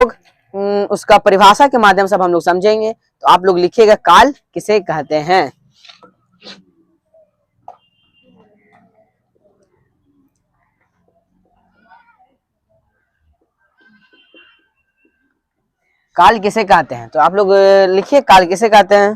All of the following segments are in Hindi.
लोग उसका परिभाषा के माध्यम से हम लोग समझेंगे। तो आप लोग लिखिएगा काल किसे कहते हैं। काल किसे कहते हैं, तो आप लोग लिखिए काल किसे कहते हैं।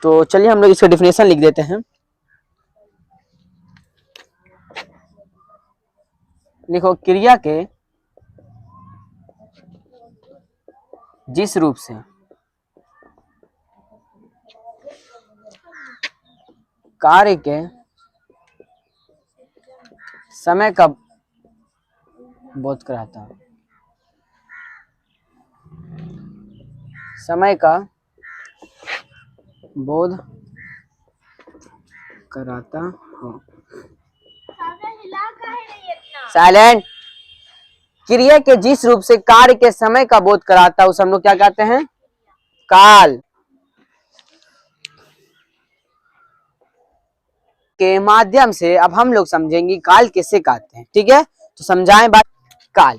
तो चलिए हम लोग इसका डिफिनेशन लिख देते हैं। लिखो, क्रिया के जिस रूप से कार्य के समय का बोध कराता, समय का बोध कराता हो। साइलेंट। क्रिया के जिस रूप से कार्य के समय का बोध कराता है उसे हम लोग क्या कहते हैं, काल। के माध्यम से अब हम लोग समझेंगे काल किसे कहते हैं। ठीक है, तो समझाएं बात। काल,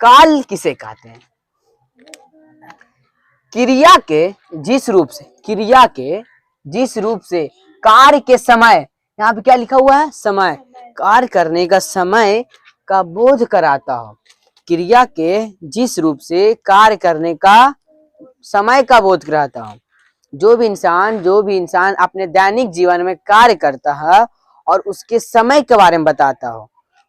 काल किसे कहते हैं? क्रिया के जिस रूप से, क्रिया के जिस रूप से कार्य के समय, यहाँ पे क्या लिखा हुआ है, समय, कार्य करने का समय का बोध कराता हो। क्रिया के जिस रूप से कार्य करने का समय का बोध कराता हो। जो भी इंसान अपने दैनिक जीवन में कार्य करता है और उसके समय के बारे में बताता हो,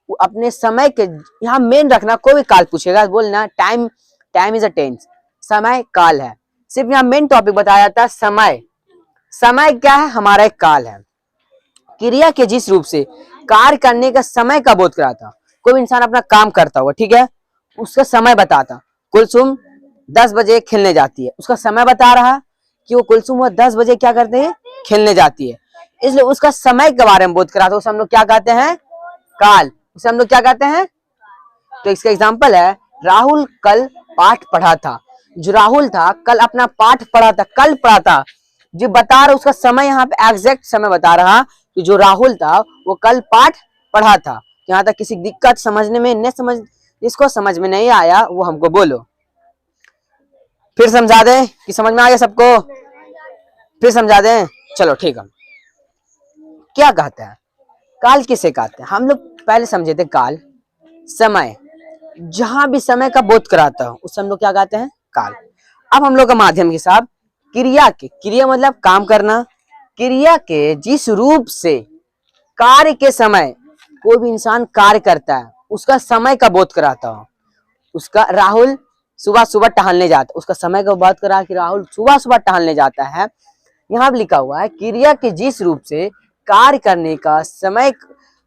वो अपने समय के, यहाँ मेन रखना, कोई भी काल पूछेगा बोलना time, time is a tense, समय काल है। सिर्फ यहाँ मेन टॉपिक बताया जाता है समय। समय क्या है, हमारा एक काल है। क्रिया के जिस रूप से कार्य करने का समय का बोध कराता, कोई इंसान अपना काम करता हुआ, ठीक है, उसका समय बताता। कुलसुम 10 बजे खेलने जाती है, उसका समय बता रहा कि वो कुलसुम वो 10 बजे क्या करते हैं, खेलने जाती है, इसलिए उसका समय के बारे में बोध कराता। उसे हम लोग क्या कहते हैं, काल। उसे हम लोग क्या कहते हैं। तो इसका एग्जाम्पल है, राहुल कल पाठ पढ़ा था। जो राहुल था कल अपना पाठ पढ़ा था, कल पढ़ा था, जो बता रहा उसका समय, यहाँ पे एग्जैक्ट समय बता रहा कि जो राहुल था वो कल पाठ पढ़ा था। यहाँ तक किसी दिक्कत समझने में नहीं, समझ जिसको समझ में नहीं आया वो हमको बोलो, फिर समझा दें कि समझ में आ गया सबको, फिर समझा दें। चलो ठीक है। क्या कहते हैं, काल किसे कहते हैं? हम लोग पहले समझे थे काल समय, जहां भी समय का बोध कराता हो उसे हम लोग क्या कहते हैं, काल। अब हम लोग का माध्यम के साथ क्रिया के, क्रिया मतलब काम करना, क्रिया के जिस रूप से कार्य के समय, कोई भी इंसान कार्य करता है उसका समय का बोध कराता हो। उसका राहुल सुबह सुबह टहलने जाता, उसका समय का बात करा कि राहुल सुबह सुबह टहलने जाता है। यहाँ लिखा हुआ है क्रिया के जिस रूप से कार्य करने का समय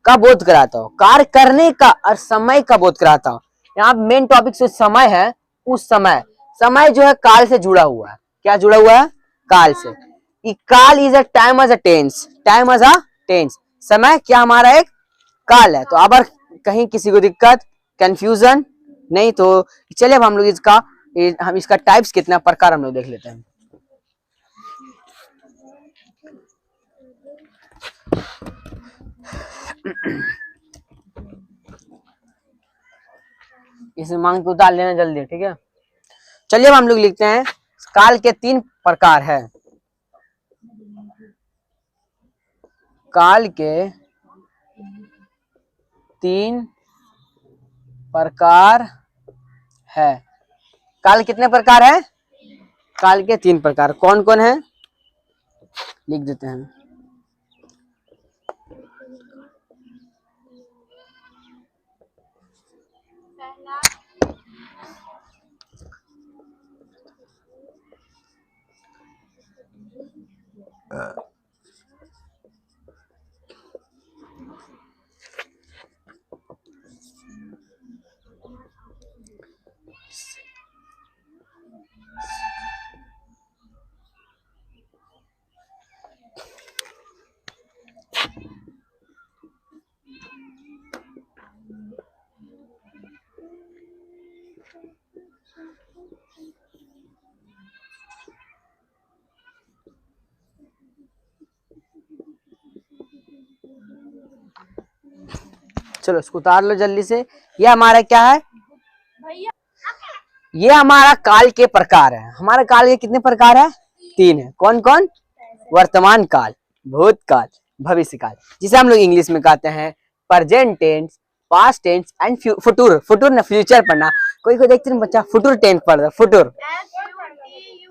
का बोध कराता हो, कार्य करने का और समय का बोध कराता हो। यहाँ मेन टॉपिक से समय है, उस समय, समय जो है काल से जुड़ा हुआ है। क्या जुड़ा हुआ है, काल से। काल is a time as a tense, time as a tense, समय क्या हमारा एक काल है। तो अगर कहीं किसी को दिक्कत, कंफ्यूजन नहीं, तो चलिए अब हम लोग हम इसका टाइप्स कितना प्रकार हम लोग देख लेते हैं। इसे मांग के उतार लेना जल्दी, ठीक है। चलिए अब हम लोग लिखते हैं काल के 3 प्रकार है। काल के 3 प्रकार है। काल कितने प्रकार है, काल के 3 प्रकार कौन कौन है, लिख देते हैं। चलो इसको उतार लो जल्दी से। ये हमारा क्या है, ये हमारा काल के प्रकार है। हमारा काल के कितने प्रकार है, 3 है। कौन कौन, वर्तमान काल, भूतकाल, भविष्य काल, जिसे हम लोग इंग्लिश में कहते हैं present tense, past tense and future. Future ना फ्यूचर पढ़ना, कोई कोई देखते हैं बच्चा फ्यूचर टेंस पढ़ रहा है, फ्यूचर,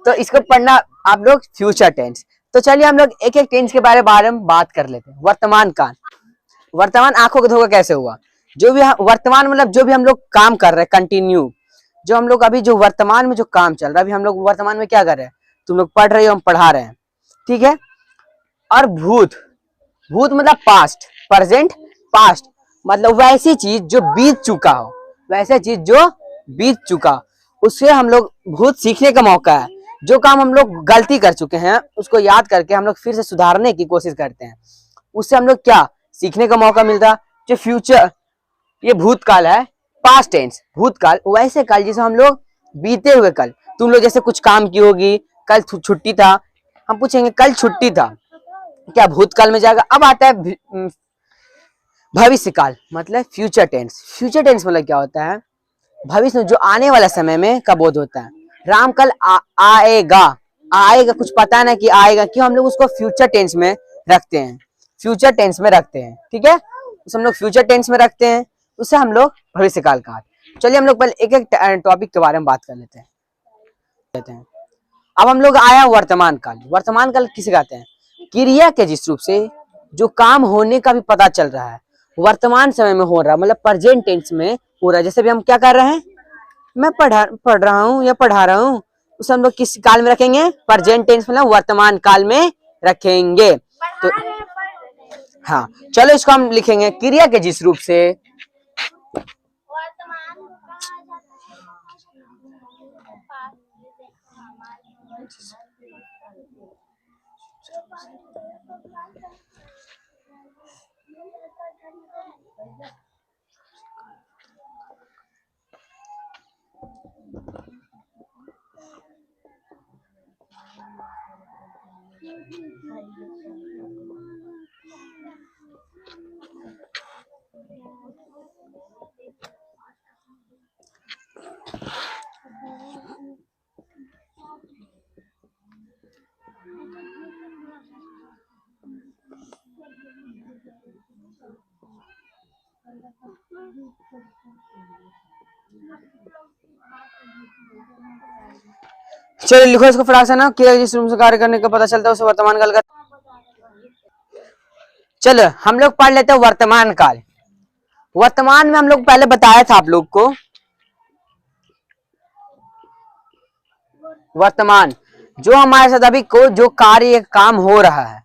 तो इसको पढ़ना आप लोग फ्यूचर टेंस। तो चलिए हम लोग एक एक टेंस के बारे में बात कर लेते हैं। वर्तमान काल, वर्तमान आंखों का धोखा कैसे हुआ, जो भी वर्तमान मतलब जो भी हम लोग काम कर रहे हैं कंटिन्यू, जो हम लोग अभी जो वर्तमान में जो काम चल रहा है, अभी हम लोग वर्तमान में क्या कर रहे हैं, तुम लोग पढ़ रहे हो, हम पढ़ा रहे हैं, ठीक है। और भूत, भूत मतलब पास्ट, प्रेजेंट पास्ट मतलब वैसी चीज जो बीत चुका हो, वैसे चीज जो बीत चुका, उससे हम लोग भूत सीखने का मौका है। जो काम हम लोग गलती कर चुके हैं उसको याद करके हम लोग फिर से सुधारने की कोशिश करते हैं, उससे हम लोग क्या सीखने का मौका मिलता है। जो फ्यूचर, ये भूतकाल है, पास्ट टेंस भूतकाल, वैसे काल जिसे हम लोग बीते हुए कल, तुम लोग जैसे कुछ काम की होगी, कल छुट्टी था, हम पूछेंगे कल छुट्टी था, क्या भूतकाल में जाएगा। अब आता है भविष्य काल मतलब फ्यूचर टेंस। फ्यूचर टेंस मतलब क्या होता है, भविष्य में जो आने वाला समय में का बोध होता है। राम कल आएगा, आएगा कुछ पता ना कि आएगा, क्यों हम लोग उसको फ्यूचर टेंस में रखते हैं, फ्यूचर टेंस में रखते हैं, ठीक है, उसे हम लोग फ्यूचर टेंस में रखते हैं, उसे हम लोग भविष्य काल कहा। चलिए हम लोग पहले एक एक टॉपिक के बारे में बात कर लेते हैं। अब हम लोग आया वर्तमान काल। वर्तमान काल किसे कहते हैं, क्रिया के जिस रूप से जो काम होने का भी पता चल रहा है, वर्तमान समय में हो रहा है, मतलब प्रेजेंट टेंस में हो रहा है। जैसे भी हम क्या कर रहे हैं, मैं पढ़ रहा हूँ या पढ़ा रहा हूँ, उसे हम लोग किस काल में रखेंगे, प्रेजेंट टेंस मतलब वर्तमान काल में रखेंगे। तो हाँ चलो इसको हम लिखेंगे क्रिया के जिस रूप से चलो लिखो इसको फटाक से ना, क्रिया जिस रूप से कार्य करने का पता चलता है उसे वर्तमान काल का। चलो हम लोग पढ़ लेते हैं वर्तमान काल। वर्तमान में हम लोग पहले बताया था आप लोग को, वर्तमान जो हमारे साथ अभी को जो कार्य काम हो रहा है,